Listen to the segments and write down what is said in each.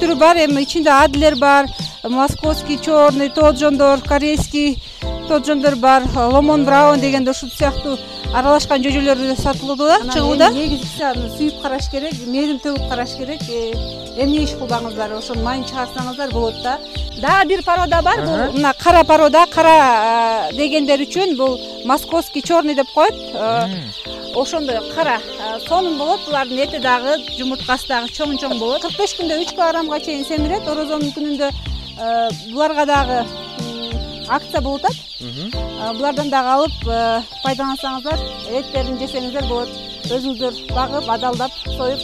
түрү бар, эми ичинде адилер бар, московский черный, тоджондор, корейский тоджондор бар, ломон браун дегенде ушул сыяктуу аралашкан жөжөлөр сатылууда да, чыгууда. Негизгиси аны сүйүп караш керек, мээрим төгүп караш керек. Эмне иш кылбаңыздар, ошону майын чыгарсаңыздар болот да. Дагы бир порода бар, бул мына кара порода, кара дегендер үчүн бул московский черный деп коет. Ошондой кара сонун болот, булардын эти дагы, жумурткасы дагы чоң болот. 45 күндө 3 килограммга чейин семирет. Орозонун күнүндө буларга дагы акция болуп атат. Булардан дагы алып пайдалансаңыздар, эттерин жесеңиздер болот. Өзүңүздөр багып, адалдап, союп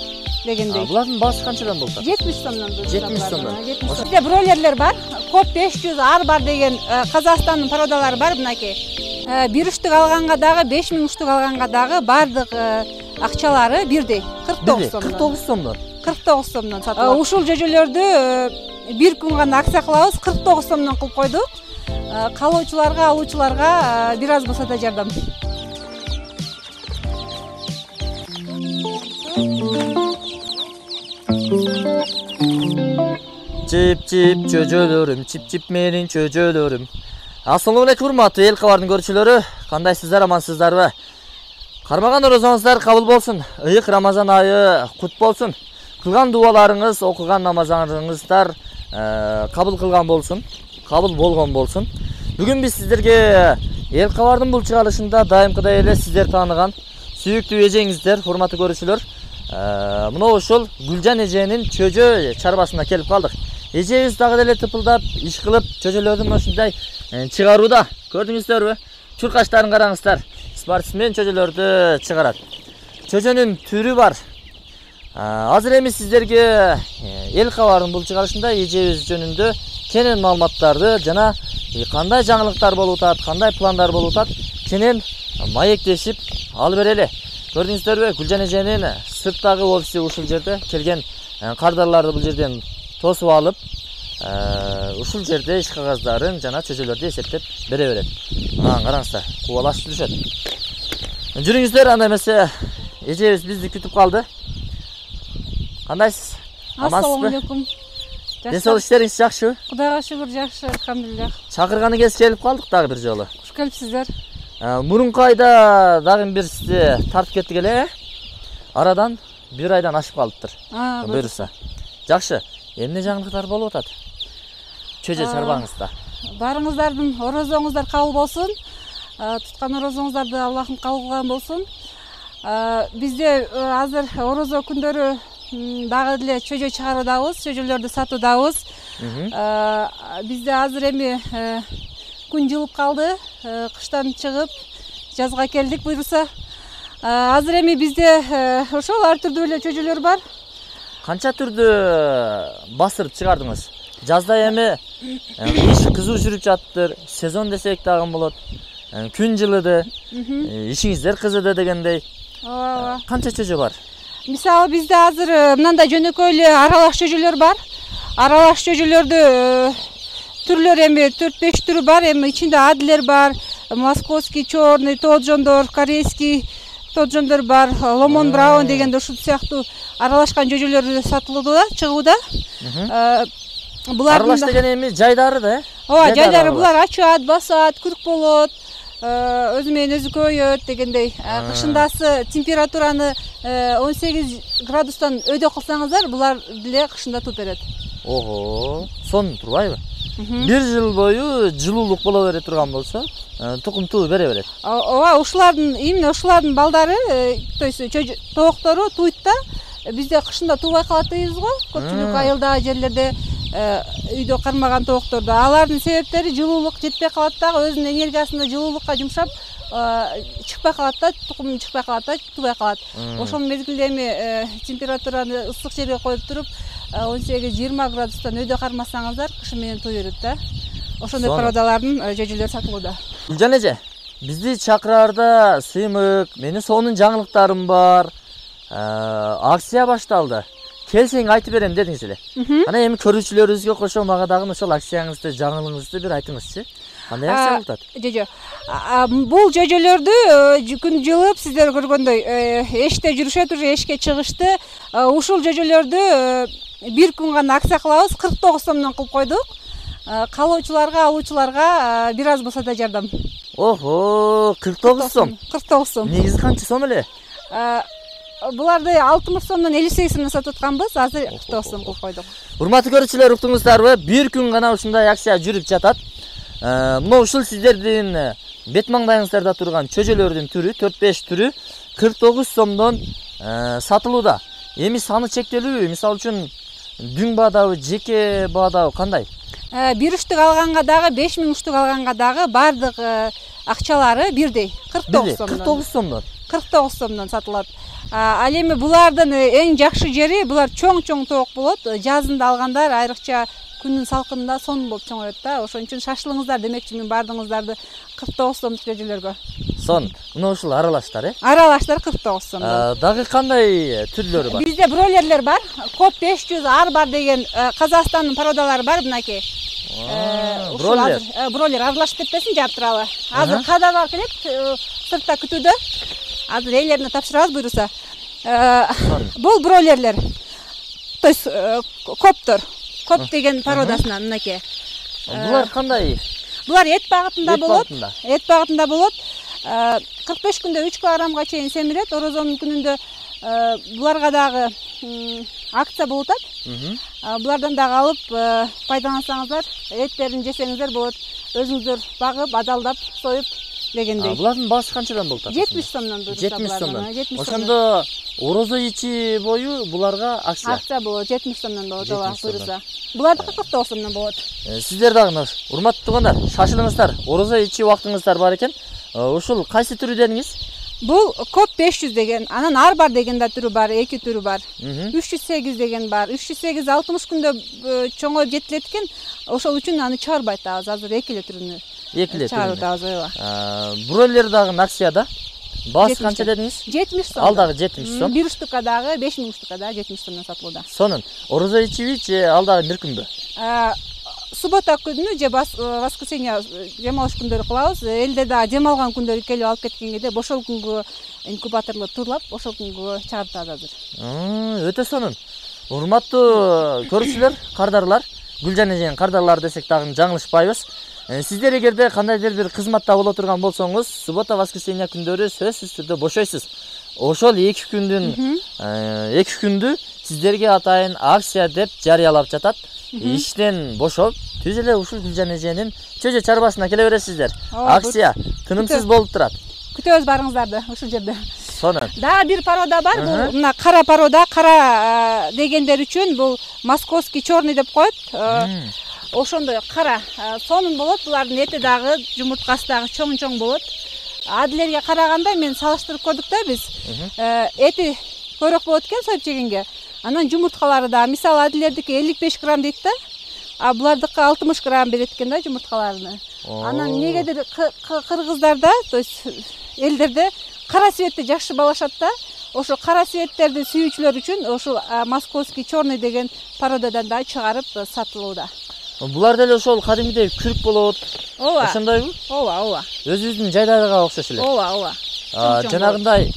дегендей. Булардын баасы канчадан болот? 70 сомдон. 70 сомдон. Бизде бройлерлер бар. Коп 500 ар бар деген Казакстандын породалары бар мынакей. 1 үштүк алганга дагы, 5000 үштүк алганга дагы бардык акчалары бирдей. 49 сомдон. 49 сомдон. 49 сомдон сатылат. Ушул жөжөлөрдү бир күн гана акция кылабыз, 49 сомдон кылып койдук. Калоочуларга, алуучуларга бир аз болсо да жардам. Чип-чип жөжөлөрүм, чип-чип менин жөжөлөрүм. Assalamu alaykum урматтуу эл кабардын көрүүчүлөрү, кандайсыздар, амансыздарбы? Кармаган орозоңуздар кабыл болсун. Ыйык Рамазан айы кут болсун. Кылган дуаларыңыз, окуган намазыңыздар кабыл кылган болсун, кабыл болгон болсун. Бүгүн биз сиздерге эл кабардын бул чыгарылышында дайымкыдай эле сиздер тааныган сүйүктүү эжеңиздер, урматтуу көрүүчүлөр, мына ушул Гүлжан эженин чөжө чарбасына келип калдык. Эжебиз дагы деле тыпылдап иш кылып чөжөлөрдүн ушундай чыгарууда. Көрдүңүздөрбү? Чуркачтарын караңыздар. Спортсмен чөжөлөрдү чыгарат. Чөжөнүн түрү бар. Азыр эми сиздерге эл кабардын бул чыгарылышында эжебиз жөнүндө кенен маалыматтарды жана кандай жаңылыктар болуп атат, кандай пландар болуп атат, кенен маектешип алып берели. Көрдүңүздөрбү? Гүлжан эженин сырттагы офиси ушул жерде, келген кардарларды бул жерден тосуп алып, ушул жерде иш кагаздарын жана чөжөлөрдү эсептеп бере берет. Караңыздар, кубалашып жүрүшөт. Жүрүңүздөр, анда эмесе эжебиз бизди күтүп калды. Кандайсыз? Ассаламу алейкум. Ден соолук иштериңиз жакшыбы? Кудайга шүгүр, жакшы, алхамдулилlah. Чакырганы кез келип калдык дагы бир жолу. Куш келипсиздер. Мурунку айда дагы бир сизди тартып кеттик эле. Арадан 1 айдан ашып калыптыр. Буюрса. Жакшы. Эмне жаңылыктар болуп атат? Чөжө чарбаңызда. Барыңыздардын орозоңуздар кабыл болсун. Туткан орозоңуздарды Аллахым кабыл кылган болсун. Бизде азыр орозо күндөрү дагы деле чөжө чыгаруудабыз, чөжөлөрдү сатуудабыз. Бизде азыр эми күн жылып калды, кыштан чыгып жазга келдик буюрса. Азыр эми бизде ошол ар түрдүү эле чөжөлөр бар. Канча түрдү басырып чыгардыңыз? Жазда эми иш кызуу жүрүп жатыптыр, сезон десек дагы болот. Күн жылыды, ишиңиздер кызыды дегендей. Канча чөжө бар? Мисалы бизде азыр мындай жөнөкөй эле аралаш чөжөлөр бар. Аралаш чөжөлөрдү түрлөр эми 4-5 түрү бар. Эми ичинде адилер бар, московский черный, тоджондор, корейский тоджондор бар, ломон браун дегенде ушул сыяктуу аралашкан жөжөлөр сатылууда да, чыгууда. Аралаш деген эми жайдары да, Ооба, жайдары булар ачат, басат, күрк болот, өзү менен өзү көбөйөт дегендей. Кышындасы температураны 18 градустан өйдө кылсаңыздар, булар деле кышында туп берет. Ого, сонун турбайбы? 1 жыл бою жылуулук боло бере турган болсо, тукум туу бере берет. Ооба, ушулардын, именно ушулардын балдары, то есть тооктору туйт да. Бизде кышында туубай калат дейбиз го. Көпчүлүк айылдагы жерлерде үйдө кармаган тооктордо. Алардын себептери жылуулук жетпей калат дагы, өзүнүн энергиясын жылуулукка жумшап чыкпай калат да, тукум чыкпай калат да, туубай калат. Ошол мезгилде эми температураны ысык жерге коюп туруп 18-20 градустан өйдө кармасаңыздар, кышы менен туу берет да. Ошондой породалардын жөжөлөр сатылууда. Гүлжан эже, бизди чакыраарда сыймык, менин сонун жаңылыктарым бар. Акция башталды. Келсең айтып берем дедиңиз эле. Ана эми көрүүчүлөрүбүзгө кошо мага дагы ошол акцияңызды, жаңылыгыңызды бир айтыңызчы. Кандай акция болуп атат? Жожо. Бул жөжөлөрдү күн жылып сиздер көргөндөй эшикте жүрүшөт, уже эшикке чыгышты. Ушул жөжөлөрдү 1 күн гана акция кылабыз, 49 сомдон кылып койдук. Калоочуларга, алуучуларга бир аз болсо да жардам. Ого, 49 сом. 49 сом. Негизи канча сом эле? Буларды 60 сомдон 58 сомдон сатып атканбыз, азыр 49 сом кылып койдук. Урматтуу көрүүчүлөр, уктуңуздарбы? 1 күн гана ушундай акция жүрүп жатат. Мына ушул сиздердин бет маңдайыңыздарда турган чөжөлөрдүн түрү, 4-5 түрү 49 сомдон сатылууда. Эми саны чектелүү, мисалы үчүн дүң баадабы, жеке баадабы кандай? 1 үштүк алганга дагы, 5000 үштүк алганга дагы бардык акчалары бирдей, 49 сомдон. 49 сомдон. 49 сомдон сатылат. Ал эми булардын эң жакшы жери, булар чоң-чоң тоок болот. Жазында алгандар айрыкча күндүн салкынында сон болуп чоңоет да. Ошон үчүн шашылыңыздар демекчимин бардыгыңыздарды 49 сомдук чөжөлөргө. Сон, мына ушул аралаштар, Аралаштар 49 сомдон. Дагы кандай түрлөрү бар? Бизде бройлерлер бар. Коп 500 арбар деген Казакстандын породалары бар, мынакей. Бройлер. Бройлер аралашып кетпесин, жаап туралы. Азыр кадалар келет, сыртта күтүүдө. Азыр ээлерине тапшырабыз буйруса. Бул бройлерлер. То есть коптор. Коп деген породасынан мынакей. Булар кандай? Булар эт багытында болот. Эт багытында болот. 45 күндө 3 килограммга чейин семирет. Орозонун күнүндө буларга дагы акция болуп атат. Булардан дагы алып пайдалансаңыздар, эттерин жесеңиздер болот. Өзүңүздөр багып, адалдап, союп дегендей. Булардын баасы канчадан болуп атат? 70 сомдон буйруса. 70 сомдон. Ошондо орозо ичи бою буларга акция. Акция болот, 70 сомдон болот, ооба, буйруса. Булардыкы 49 сомдон болот. Сиздер дагы урматтуу туугандар, шашылыңыздар. Орозо ичи убактыңыздар бар экен. Ушул кайсы түрү дедиңиз? Бул коп 500 деген, анан арбар деген да түрү бар, 2 түрү бар. 308 деген бар. 308 60 күндө чоңоюп жетилет экен. Ошол үчүн аны чыгарбайт азыр. Азыр 2 эле түрүнү. 2 эле түрүнү. Чыгарып атабыз, ооба. Бройлер дагы акцияда. Баасы канча дедиңиз? 70 сом. Ал дагы 70 сом. 1 штука дагы, 5000 штука дагы 70 сомдон сатылууда. Сонун. Орозо ичиби же ал дагы бир күнбү? Суббота күнү же воскресенье жем алыш күндөрү кылабыз. Элде да жем алган күндөрү келип алып кеткен кезде ошол күнгө инкубаторло турлап, ошол күнгө чыгарып атабыз азыр. Өтө сонун. Урматтуу көрүүчүлөр, кардарлар, Гүлжан эженин кардарлары десек дагы жаңылышпайбыз. Сиздер эгерде кандайдыр бир кызматта боло турган болсоңуз, суббота, воскресенье күндөрү сөзсүз түрдө бошойсуз. Ошол 2 күндү сиздерге атайын акция деп жарыялап жатат. Иштен бошоп, түз эле ушул Гүлжан эженин чөжө чарбасына келе бересиздер. Акция тынымсыз болуп турат. Күтөбүз барыңыздарды ушул жерде. Сонун. Дагы бир порода бар. Бул мына кара порода, кара дегендер үчүн бул московский черный деп коет. Ошондой кара сонун болот. Булардын эти дагы, жумурткасы дагы чоң-чоң болот. Адилерге караганда мен салыштырып көрдүк да биз. Эти көрөк болот экен союп жегенге. Анан жумурткалары да, мисалы адилердики 55 грамм дейт да. А булардыкы 60 грамм берет экен да жумурткаларыны. Анан негедир кыргыздарда, то есть элдерде кара светти жакшы балашат да. Ошо кара светтерди сүйүүчүлөр үчүн ошол московский черный деген породадан да чыгарып сатылууда. Булар деле ошол кадимгидей күрк болот. Ооба. Ошондойбу? Ооба. Өзүбүздүн жайдарга окшош эле. Ооба. Жанагындай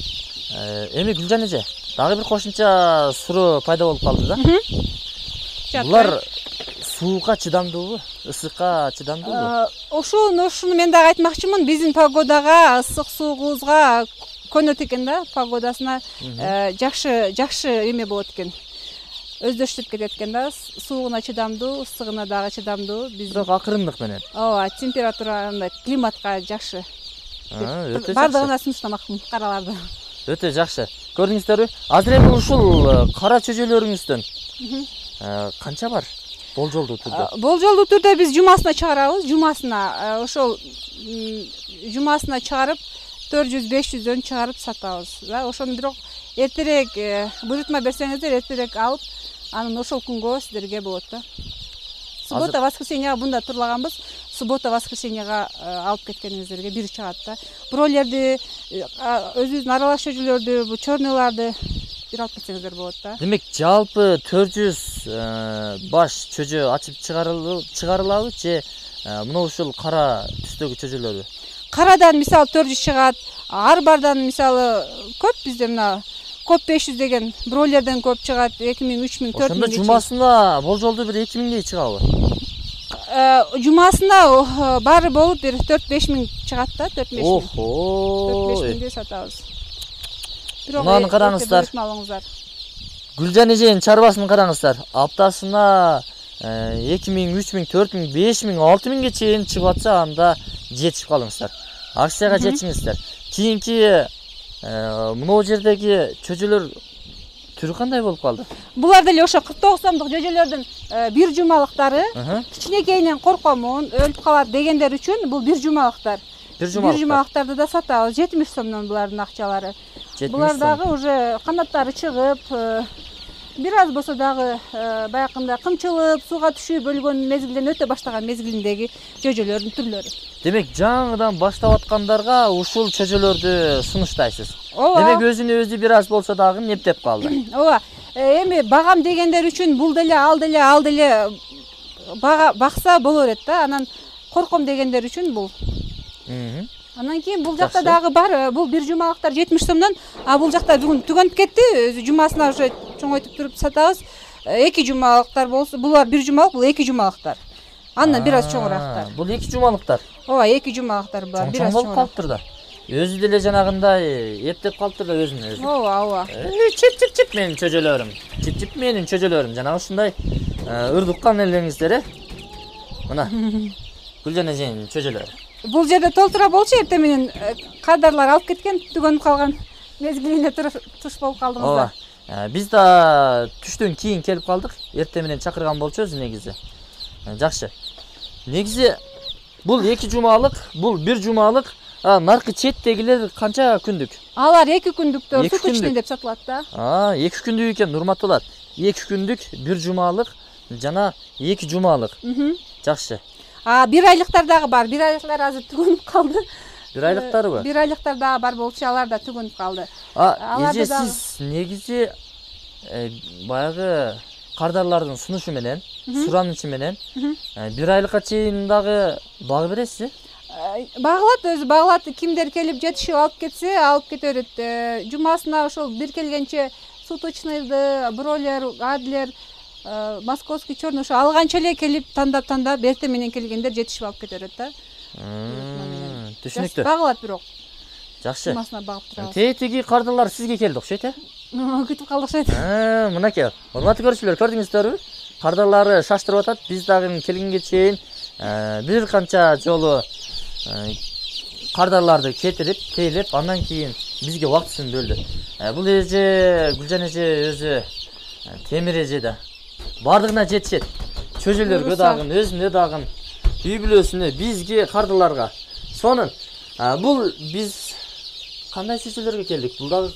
эми Гүлжан эже, дагы бир кошумча суроо пайда болуп калды да. Булар суукка чыдамдуубу? Ысыкка чыдамдуубу? Ошону мен дагы айтмакчымын. Биздин погодага, ысык суугубузга көнөт экен да, погодасына жакшы эме болот экен. Өздөштүрүп кетет экен да, суугуна чыдамдуу, ысыгына дагы чыдамдуу. Бирок акырындык менен. Ооба, температураны, климатка жакшы. Өтө жакшы. Бардыгына сунуштамакмын караларды. Өтө жакшы. Көрдүңүздөрбү? Азыр эми ушул кара чөжөлөрүңүздөн канча бар? Болжолдуу түрдө. Болжолдуу түрдө биз жумасына чыгарабыз. Жумасына ошол жумасына чыгарып 400-500дөн чыгарып сатабыз. Ошону бирок эртерээк буйрутма берсеңиздер, эртерээк алып, анан ошол күнгө сиздерге болот да. Суббота, воскресеньега бунда турлаганбыз. Суббота, воскресеньега алып кеткениңиздерге бир чыгат да. Бройлерди, өзүбүздүн аралаш чөжөлөрдү, бу чорныйларды бир алып кетсеңиздер болот да. Демек, жалпы 400 баш чөжө ачып чыгарылабы же мына ушул кара түстөгү чөжөлөрү? Карадан мисалы 400 чыгат, арбардан мисалы көп бизде мына көп 500 деген бройлерден көп чыгат 2000 3000 4000. Ошондо жумасында болжолду бир 2000дей чыгабы? Жумасына баары болуп бир 4-5 миң чыгат да, 4-5 миң. Охо. 4-5 миңде сатабыз. Мынаны караңыздар. Гүлжан эженин чарбасын караңыздар. Аптасына 2000, 3000, 4000, 5000, 6000ге чейин чыгып атса, анда жетишип калыңыздар. Акцияга жетиңиздер. Кийинки мынау жердеги чөжөлөр түрү кандай болуп калды? Булар деле ошо 49 сомдук жөжөлөрдүн бир жумалыктары. Кичинекейинен коркомун, өлүп калат дегендер үчүн бул бир жумалыктар. Бир жумалыктарды да сатабыз. 70 сомдон булардын акчалары. Булар дагы уже канаттары чыгып, бир аз болсо дагы баягында кымчылып, сууга түшүп өлгөн мезгилден өтө баштаган мезгилиндеги жөжөлөрдүн түрлөрү. Демек, жаңыдан баштап аткандарга ушул чөжөлөрдү сунуштайсыз. Демек, өзүнө-өзү бир аз болсо дагы нептеп калды. Ооба. Эми багам дегендер үчүн бул деле, ал деле бакса боло берет да. Анан корком дегендер үчүн бул. Анан кийин бул жакта дагы бар, бул бир жумалыктар 70 сомдон, а бул жакта бүгүн түгөнүп кетти. Өзү жумасына уже чоңойтуп туруп сатабыз. Эки жумалыктар болсо, булар бир жумалык, бул эки жумалыктар. Андан бир аз чоңураактар. Бул эки жумалыктар. Ооба, эки жумалыктар булар, бир аз чоңураак калыптыр да. Өзү деле жанагындай эптеп калыптыр да өзүнө өзү. Ооба. Чип менин чөжөлөрүм. Чип менин чөжөлөрүм. Жанагы ушундай ырдыккан элеңиздер, Мына. Гүлжан эженин чөжөлөрү. Бул жерде толтура болчу, эртең менен кадрлар алып кеткен, түгөнүп калган мезгилинде туш болуп калдыңыздар. Биз да түштөн кийин келип калдык. Эртең менен чакырган болчубуз негизи. Жакшы. Негизи бул эки жумалык, бул бир жумалык. Наркы четтегилер канча күндүк? Алар 2 күндүктөр, суточный деп сатылат да. 2 күндүк экен, урматтуулар. 2 күндүк, бир жумалык жана 2 жумалык. Жакшы. Бир айлыктар дагы бар. Бир айлыктар азыр түгөнүп калды. Бир айлыктарбы? Бир айлыктар дагы бар болчу, алар да түгөнүп калды. Эже сиз негизи баягы кардарлардын сунушу менен, суранычы менен бир айлыкка чейин дагы багы бересиз? Багылат, өзү багылат. Кимдер келип жетишип алып кетсе, алып кете берет. Жумасына ошол бир келгенче суточныйды, бройлер, адлер, московский черный ошо алганча эле келип тандап эртең менен келгендер жетишип алып кете берет да. Түшүнүктүү. Багылат бирок. Жакшы. Жумасына багып турабыз. Тетиги кардарлар сизге келди окшойт, Күтүп калдык окшойт. Мынакей. Урматтуу көрүүчүлөр, көрдүңүздөрбү? Кардарлары шаштырып атат. Биз дагы келгенге чейин бир канча жолу кардарларды кетирип, тейлеп, андан кийин бизге убактысын бөлдү. Бул эже, Гүлжан эже өзү темир эже да. Бардыгына жетишет. Чөжөлөргө дагы, өзүнө дагы, үй бүлөсүнө, бизге, кардарларга. Сонун. Бул биз кандай чөжөлөргө келдик? Бул дагы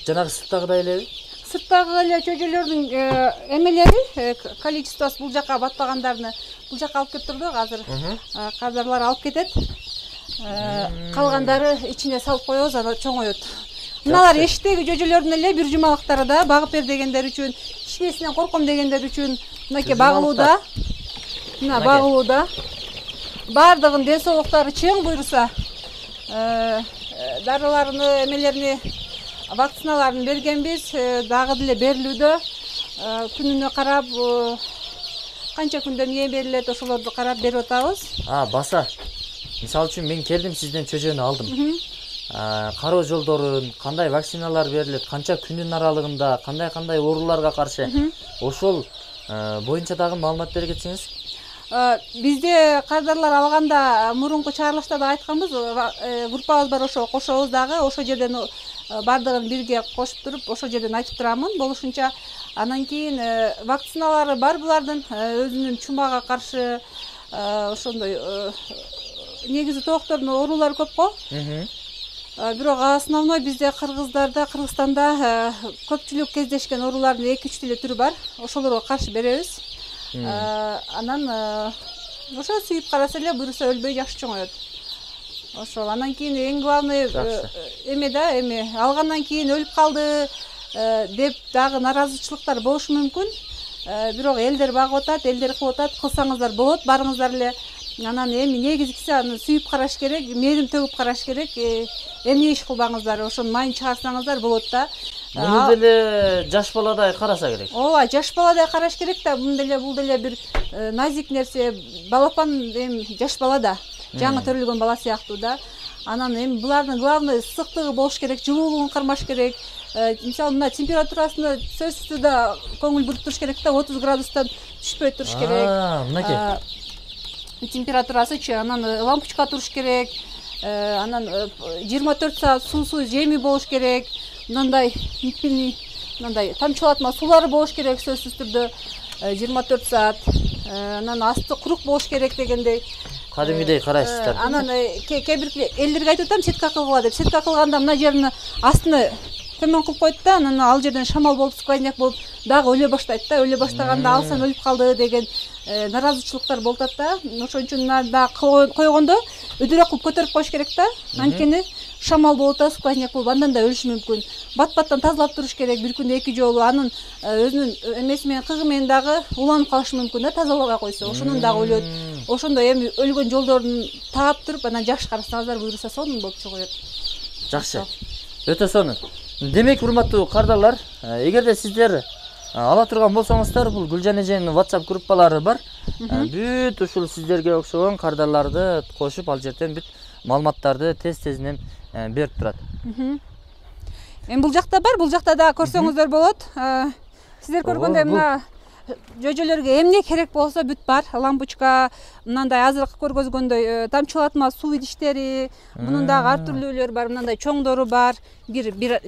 жанагы сырттагыдай элеби? Сырттагы эле чөжөлөрдүн эмелери, количествосы бул жака батпагандарны бул жака алып келип турдук. Азыр кардарлар алып кетет. Калгандары ичине салып коебуз, аны чоңоет. Мыналар эшиктеги жөжөлөрдүн эле бир жумалыктары да, багып бер дегендер үчүн, кичинесинен корком дегендер үчүн мынакей багылууда. Мына багылууда. Бардыгын ден соолуктары чың буйруса, дарыларыны, эмелерини, вакциналарын бергенбиз, дагы деле берилүүдө. Күнүнө карап, канча күндөн кийин берилет, ошолорду карап берип атабыз. Баса. Мисалы үчүн мен келдим, сизден чөжөнү алдым. Кароо жолдорун, кандай вакциналар берилет, канча күнүн аралыгында, кандай ооруларга каршы, ошол боюнча дагы маалымат бере кетсеңиз. Бизде кардарлар алганда мурунку чыгарылышта да айтканбыз, группабыз бар, ошо кошобуз дагы, ошо жерден бардыгын бирге кошуп туруп, ошо жерден айтып турамын болушунча. Анан кийин вакциналары бар булардын, өзүнүн чумага каршы ошондой негизи тооктордун оорулары көп го. Бирок основной бизде Кыргызстанда көпчүлүк кездешкен оорулардын 2-3 эле түрү бар. Ошолорго каршы беребиз. Анан ошо сүйүп караса эле буюрса өлбөй жакшы чоңоет. Ошол. Анан кийин эң главный эми алгандан кийин өлүп калды деп дагы наразычылыктар болушу мүмкүн. Бирок элдер багып атат, элдер кылып атат, кылсаңыздар болот, барыңыздар эле. Анан эми негизгиси аны сүйүп караш керек, мээрим төгүп караш керек. Эмне иш кылбаңыздар, ошонун майын чыгарсаңыздар болот да. Муну деле жаш баладай караса керек. Ооба, жаш баладай караш керек да, бул деле бир назик нерсе. Балапан эми жаш бала да, жаңы төрөлгөн бала сыяктуу да. Анан эми булардын главный ысыктыгы болуш керек, жылуулугун кармаш керек. Мисалы мына температурасына сөзсүз да көңүл буруп туруш керек да, 30 градустан түшпөй туруш керек. Мынакей. Температурасычы, анан лампочка туруш керек. Анан 24 саат суусуз жеми болуш керек. Мындай тамчылатма суулары болуш керек сөзсүз түрдө 24 саат. Анан асты курук болуш керек дегендей. Кадимгидей карайсыздар. Анан кээ бир элдерге айтып атам, сетка кылгыла деп. Сетка кылганда мына жерин астыны төмөн кылып коет да, анан ал жерден шамал болуп, сквозняк болуп дагы өлө баштайт да. Өлө баштаганда алсаң өлүп калды деген наразычылыктар болуп атат да. Ошон үчүн да койгондо өдөрөк кылып көтөрүп коюш керек да. Анткени шамал болуп да, сквозняк болуп, андан да өлүшү мүмкүн. Бат-баттан тазалап туруш керек, бир күндө 2 жолу. Анын өзүнүн эмеси менен, кыгы менен дагы уланып калышы мүмкүн да, тазалабай койсо. Ошондон дагы өлөт. Ошондо эми өлгөн жолдорун таап туруп, анан жакшы карасаңыздар, буюрса сонун болуп чыгат. Жакшы. Өтө сонун. Демек, урматтуу кардарлар, эгерде сиздер ала турган болсоңуздар, бул Гүлжан эженин WhatsApp группалары бар. Бүт ушул сиздерге окшогон кардарларды кошуп, ал жерден бүт маалыматтарды тез-тезинен берип турат. Эми бул жакта бар, бул жакта да көрсөңүздөр болот. Сиздер көргөндөй мына жөжөлөргө эмне керек болсо бүт бар. Лампочка, мындай азыркы көргөзгөндөй тамчылатма суу идиштери, мунун дагы ар түрлүүлөр бар, мындай чоңдору бар. Бир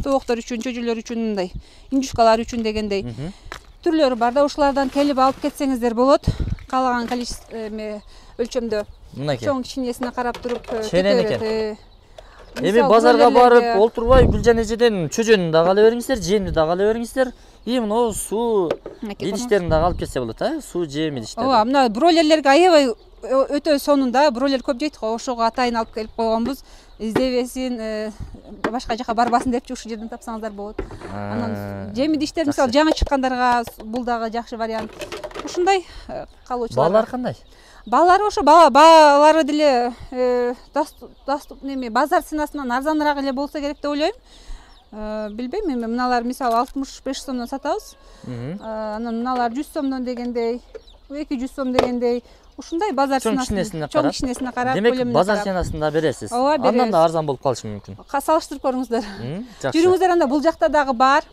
тооктор үчүн, жөжөлөр үчүн, мындай индюшкалар үчүн дегендей түрлөрү бар да. Ушулардан келип алып кетсеңиздер болот. Каалаган количество өлчөмдө. Мынакей. Чоң кичинесине карап туруп ченен экен. Эми базарга барып олтурбай Гүлжан эжеден чөжөнүн дагы ала бериңиздер, жемди дагы ала бериңиздер. И мына суу идиштерин дагы алып кетсе болот, суу жем идиштер. Ооба, мына бройлерлерге аябай өтө сонун да. Бройлер көп жейт го, ошого атайын алып келип койгонбуз. Издебесин, башка жака барбасын депчи, ушул жерден тапсаңыздар болот. Анан жем идиштер мисалы жаңы чыккандарга бул дагы жакшы вариант. Ушундай калуучулар. Балалар кандай? Балалары ошо балалары деле доступ неме базар ценасынан арзаныраак эле болсо керек деп ойлойм. Билбейм, эми мыналар мисалы 65 сомдон сатабыз. Анан мыналар 100 сомдон дегендей, 200 сом дегендей. Ушундай базар ценасынан, чоң кичинесине карап, демек базар ценасында бересиз. Андан да арзан болуп калышы мүмкүн. Салыштырып көрүңүздөр. Жакшы. Жүрүңүздөр, анда бул жакта дагы бар.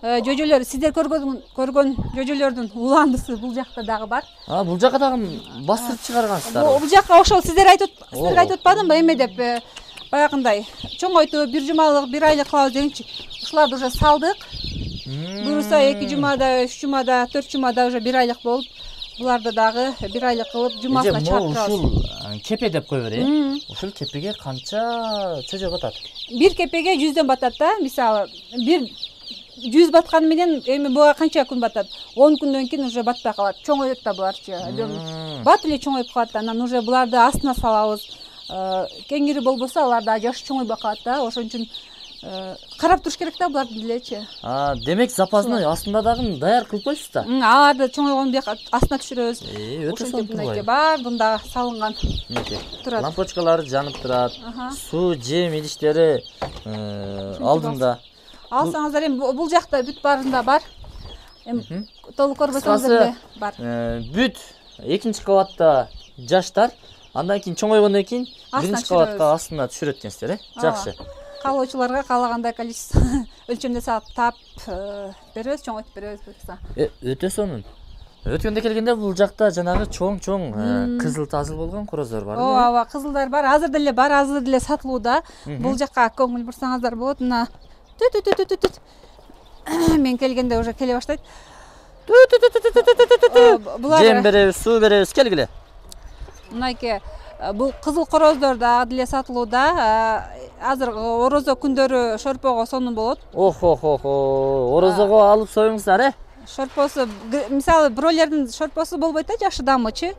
Жөжөлөр, сиздер көргөн жөжөлөрдүн уландысы бул жакта дагы бар. Бул жака дагы бастырып чыгаргансыздар. Бул жака ошол сиздерге айтып атпадымбы, эме деп баягындай чоңойтуп, бир жумалык, бир айлык кылабыз дегенчи. Ушуларды уже салдык. Буюрса 2 жумада, 3 жумада, 4 жумада уже бир айлык болуп, буларды дагы бир айлык кылып жумасына чыгарып турабыз. Ушул кепе деп кое берейин. Ушул кепеге канча чөжө батат? Бир кепеге 100дөн батат да. Мисалы, бир 100 батканы менен эми буга канча күн батат? 10 күндөн кийин уже батпай калат. Чоңойот да буларчы. Бат эле чоңоюп калат. Анан уже буларды астына салабыз. Кеңири болбосо алар да жаш чоңойбой калат да. Ошон үчүн карап туруш керек да буларды делечи. Демек запасны астында дагы даяр кылып коюпсуз да? Аларды чоңойгон бияка астына түшүрөбүз. Өтө сонун. Бар, бунда салынган. Турат. Лампочкалары жанып турат. Суу, жем идиштери алдында. Алсаңыздар, эми бул жакта бүт барында бар. Эми толук көрбөсөңүздөр деле бар. Бүт экинчи кабатта жаштар, андан кийин чоңойгондон кийин биринчи кабатка астына түшүрөт экенсиздер, Жакшы. Калоочуларга каалагандай количество өлчөмдө таап беребиз, чоңойтуп беребиз буюрса. Өтө сонун. Өткөндө келгенде бул жакта жанагы чоң кызыл-тазыл болгон короздөр бар. Ооба, кызылдар бар. Азыр деле сатылууда. Бул жакка көңүл бурсаңыздар болот. Мына мен келгенде уже келе баштайт. Жем беребиз, суу беребиз, келгиле. Мынайке бул кызыл короздор дагы деле сатылууда. Азыр орозо күндөрү шорпого сонун болот. Орозого алып союңуздар, Шорпосу, мисалы бройлердин шорпосу болбойт да, жакшы дамычы.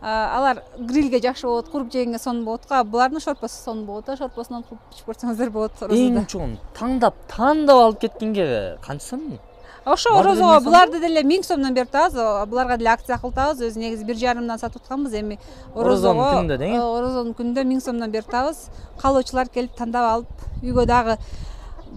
Алар грилге жакшы болот, куруп жегенге сонун болот. Булардын шорпосу сонун болот да, шорпосунан куруп ичип көрсөңүздөр болот. Эң чоң тандап алып кеткенге канча сом? Ошо орозого буларды деле 1000 сомдон берип атабыз. Буларга деле акция кылып атабыз. Өзү негизи 1,5-дан сатып атканбыз. Эми орозого орозонун күндө 1000 сомдон берип атабыз. Калоочулар келип тандап алып, үйгө дагы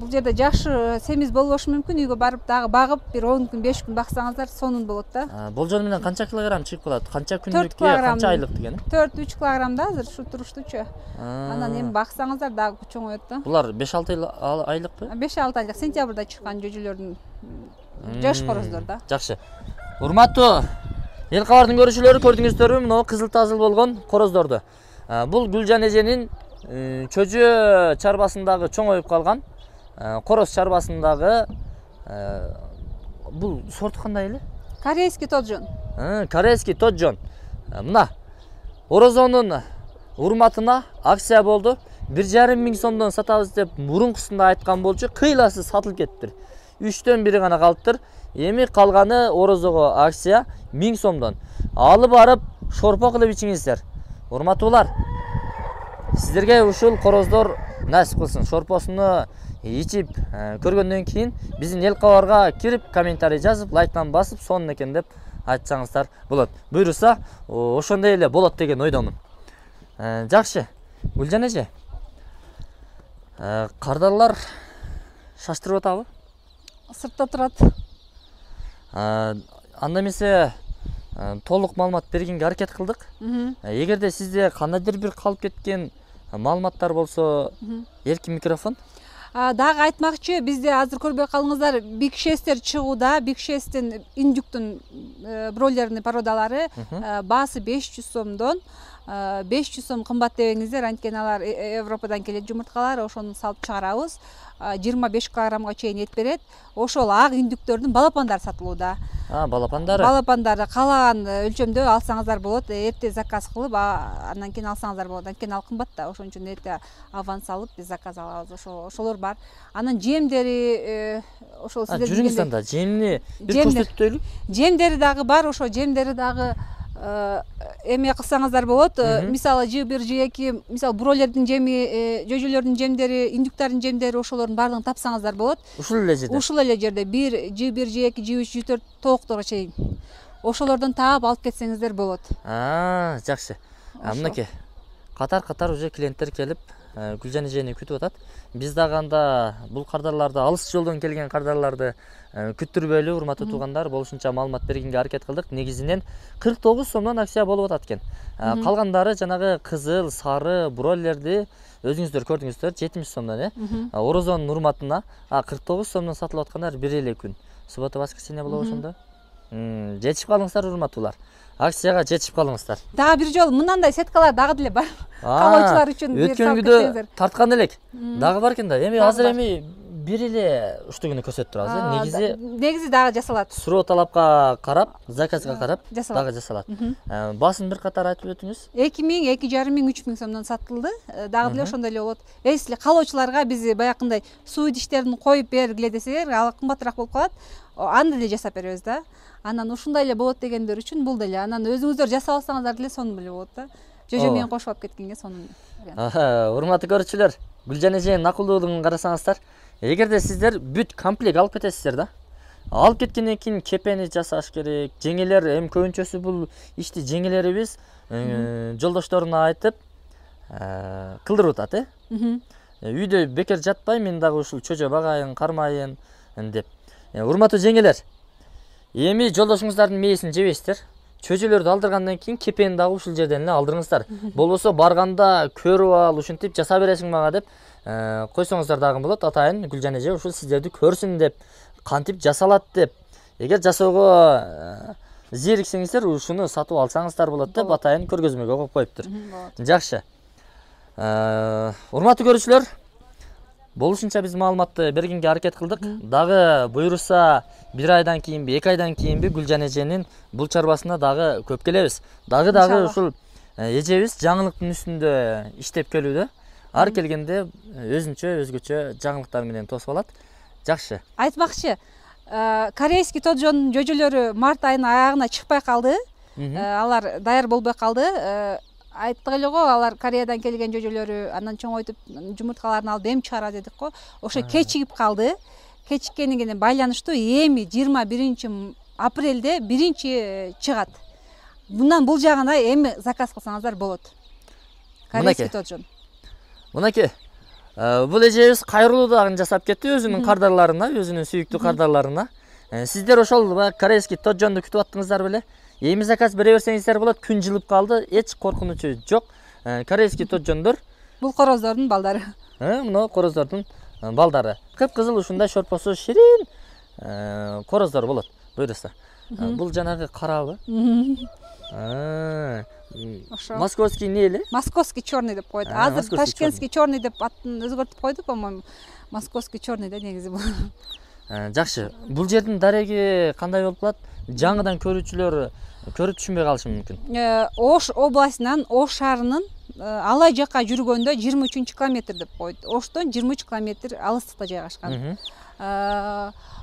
бул жерде жакшы семиз болбошу мүмкүн. Үйгө барып дагы багып, бир 10 күн, 5 күн баксаңыздар, сонун болот да. Болжол менен канча килограмм чыгып калат? Канча 4 күндүккө, килограмм. канча айлык дегени? 4-3 килограмм да азыр ушу туруштучу. Анан эми баксаңыздар дагы чоңоет да. Булар 5-6 айлыкпы? 5-6 айлык, сентябрда чыккан жөжөлөрдүн жаш короздор да. Жакшы. Урматтуу эл кабардын көрүүчүлөрү, көрдүңүздөрбү мына кызыл тазыл болгон короздорду. Бул Гүлжан эженин чөжө чарбасындагы чоңоюп калган короз чарбасындагы бул сорту кандай эле? Корейский тоджон. Корейский тоджон. Мына Орозонун урматына акция болду. 1,5 миң сомдон сатабыз деп мурункусунда айткан болчу. Кыйласы сатылып кеттир. 3төн 1 гана калыптыр. Эми калганы Орозого акция 1000 сомдон. Алып барып шорпо кылып ичиңиздер. Урматтуулар, сиздерге ушул короздор насип кылсын. Шорпосуну ичип көргөндөн кийин биздин эл кабарга кирип комментарий жазып, лайктан басып, сонун экен деп айтсаңыздар болот. Буйруса, ошондой эле болот деген ойдомун. Жакшы. Гүлжан эже, кардарлар шаштырып атабы? Сыртта турат. Анда эмесе толук маалымат бергенге аракет кылдык. Эгерде сизде кандайдыр бир калып кеткен маалыматтар болсо, эркин микрофон. Дагы айтмакчы, бизде азыр көрбөй калыңыздар, Big Chester чыгууда. Big Chester'дин индюктун бройлерный породалары баасы 500 сомдон 500 сом кымбат дебеңиздер, анткени алар Европадан келет жумурткалар, ошону салып чыгарабыз. 25 килограммга чейин эт берет. Ошол ак индюктөрдүн балапандары сатылууда. Балапандары. Балапандары каалаган өлчөмдө алсаңыздар болот. Эрте заказ кылып, андан кийин алсаңыздар болот. Анткени ал кымбат да, ошон үчүн эрте аванс алып биз заказ алабыз. Ошолор бар. Анан жемдери ошол сиздер жүрүңүз анда, жемни бир көрсөтөлү. Жемдери дагы бар, ошо жемдери дагы эме кылсаңыздар болот. Мисалы G1, G2, мисалы бройлердин жеми, жөжөлөрдүн жемдери, индюктардын жемдери, ошолордун баардыгын тапсаңыздар болот. Ушул эле жерде. Ушул эле жерде G1, G2, G3, G4 толуктурга чейин. Ошолордон таап алып кетсеңиздер болот. Жакшы. Мынакей. Катар уже клиенттер келип, Гүлжан эжени күтүп атат. Биз дагы анда бул кардарларды, алыс жолдон келген кардарларды күттүрбөйлү, урматтуу туугандар, болушунча маалымат бергенге аракет кылдык. Негизинен 49 сомдон акция болуп атат экен. Калгандары жанагы кызыл, сары бройлерди өзүңүздөр көрдүңүздөр, 70 сомдон, Орозонун урматына 49 сомдон сатылып аткандар бир эле күн. Суббота, воскресенье болобу ошондо? Жетишип калыңыздар, урматтуулар. Акцияга жетишип калыңыздар. Дагы бир жолу мындандай сеткалар дагы деле бар. Калоочулар үчүн бир өткөнгүдө тарткан элек. Дагы бар экен да. Эми азыр бир эле уштугуну көрсөтүп турабыз. Негизи дагы жасалат. Суроо талапка карап, заказга карап дагы жасалат. Басын бир катар айтып өтүңүз. 2000, 2,5 миң, 3 миң сомдон сатылды. Дагы деле ошондой эле болот. Эсили калоочуларга биз баягындай суу идиштерин коюп бергиле десеңер, ал кымбатыраак болуп калат. Аны деле жасап беребиз да. Анан ушундай эле болот дегендер үчүн бул деле. Анан өзүңүздөр жасап алсаңыздар деле сонун эле болот да. Жөжө менен кошуп алып кеткенге сонун. Урматтуу көрүүчүлөр, Гүлжан эженин акылдуулугун карасаңыздар, эгерде сиздер бүт комплект алып кетесиздер да. Алып кеткенден кийин кепени жасаш керек. Жеңелер, эми көбүнчөсү бул ишти жеңелерибиз жолдошторуна айтып кылдырып атат, Үйдө бекер жатпай, мен дагы ушул чөжө багайын, кармайын деп. Урматтуу жеңелер, эми жолдошуңуздардын мээсин жебейсиздер. Чөжөлөрдү алдыргандан кийин кепени дагы ушул жерден эле алдырыңыздар. Болбосо барганда көрүп ал, ушинтип жаса бересиң мага деп койсоңуздар дагы болот. Атайын Гүлжан эже ушул сиздерди көрсүн деп, кантип жасалат деп. Эгер жасоого зериксеңиздер, ушуну сатып алсаңыздар болот деп атайын көргөзмөгө коюп коюптур. Жакшы. Урматтуу көрүүчүлөр, болушунча биз маалыматты бергенге аракет кылдык. Дагы буйруса 1 айдан кийинби, 2 айдан кийинби Гүлжан эженин бул чарбасына дагы көп келебиз. Дагы ушул эжебиз жаңылыктын үстүндө иштеп келүүдө. Ар келгенде өзгөчө жаңылыктар менен тосуп алат. Жакшы. Айтмакчы, корейский тоджон жөжөлөрү март айынын аягына чыкпай калды. Алар даяр болбой калды. Айттык эле го, алар Кореядан келген жөжөлөрү андан чоңойтуп жумурткаларын алып эм чыгара дедик го. Ошо кечигип калды. Кечиккенине байланыштуу эми 21 апрелде биринчи чыгат. Мындан бул жагына эми заказ кылсаңыздар болот. Корейский тоджон. Мынакей, Бул эжебиз кайрылуудагын жасап кетти өзүнүн кардарларына, өзүнүн сүйүктүү кардарларына. Сиздер ошол корейский тоджонду күтүп аттыңыздар беле? Эми заказ бере берсеңиздер болот. Күн жылып калды, эч коркунучу жок. Корейский тоджондор. Бул короздордун балдары. Мына короздордун балдары. Кып-кызыл ушундай шорпосу ширин короздор болот. Буйруса. Бул жанагы карабы? Московский не эле? Московский черный деп койду. Азыр Ташкентский черный деп атын өзгөртүп койду, по-моему. Московский черный да негизи бул. Жакшы. Бул жердин дареги кандай болуп калат? Жаңыдан көрүүчүлөр көрүп түшүнбөй калышы мүмкүн. Ош областынан, Ош шаарынын алай жака жүргөндө 23 километр деп койду. Оштон 23 километр алыстыкта жайгашкан.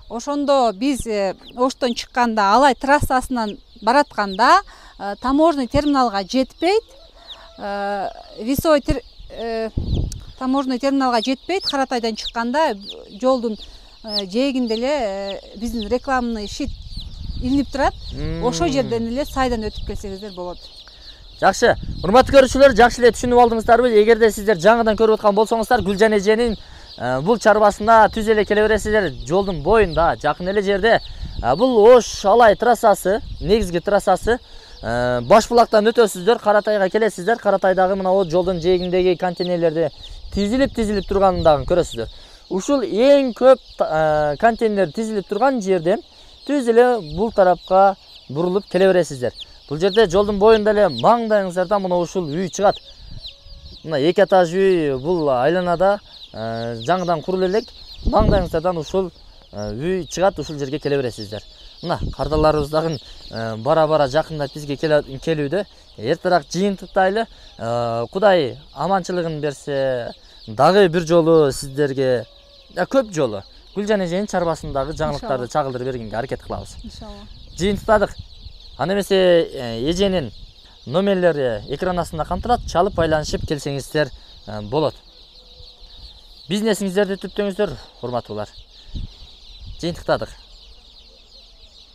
Ошондо биз Оштон чыкканда, алай трассасынан баратканда таможный терминалга жетпейт. Весой таможный терминалга жетпейт. Каратайдан чыкканда жолдун жээгинде эле биздин рекламный щит илинип турат. Ошо жерден эле сайдан өтүп келсеңиздер болот. Жакшы. Урматтуу көрүүчүлөр, жакшы эле түшүнүп алдыңыздарбы? Эгерде сиздер жаңыдан көрүп аткан болсоңуздар, Гүлжан эженин бул чарбасына түз эле келе бересиздер. Жолдун боюнда, жакын эле жерде. Бул Ош алай трассасы, негизги трассасы. Башбулактан өтөсүздөр, Каратайга келесиздер. Каратайдагы мына о жолдун жээгиндеги контейнерлерди тизилип турганын дагы көрөсүздөр. Ушул эң көп контейнер тизилип турган жерден түз эле бул тарапка бурулуп келе бересиздер. Бул жерде жолдун боюнда эле маңдайыңыздардан мына ушул үй чыгат. Мына 2 этаж үй бул айланада жаңыдан курулуп элек. Маңдайыңыздардан ушул үй чыгат, ушул жерге келе бересиздер. Мына кардаларыбыздагы бара-бара жакындап бизге келүүдө. Эртерээк жыйынтыктайлы. Кудай аманчылыгын берсе, дагы бир жолу сиздерге көп жолу Гүлжан эженин чарбасындагы жаңылыктарды чагылдырып бергенге аракет кылабыз. Иншалла. Жыйынтыктадык. Аны эмесе эженин номерлери экран астында камтылат, чалып байланышып келсеңиздер болот. Бизнесиңиздерди түптөңүздөр, урматтуулар. Жыйынтыктадык.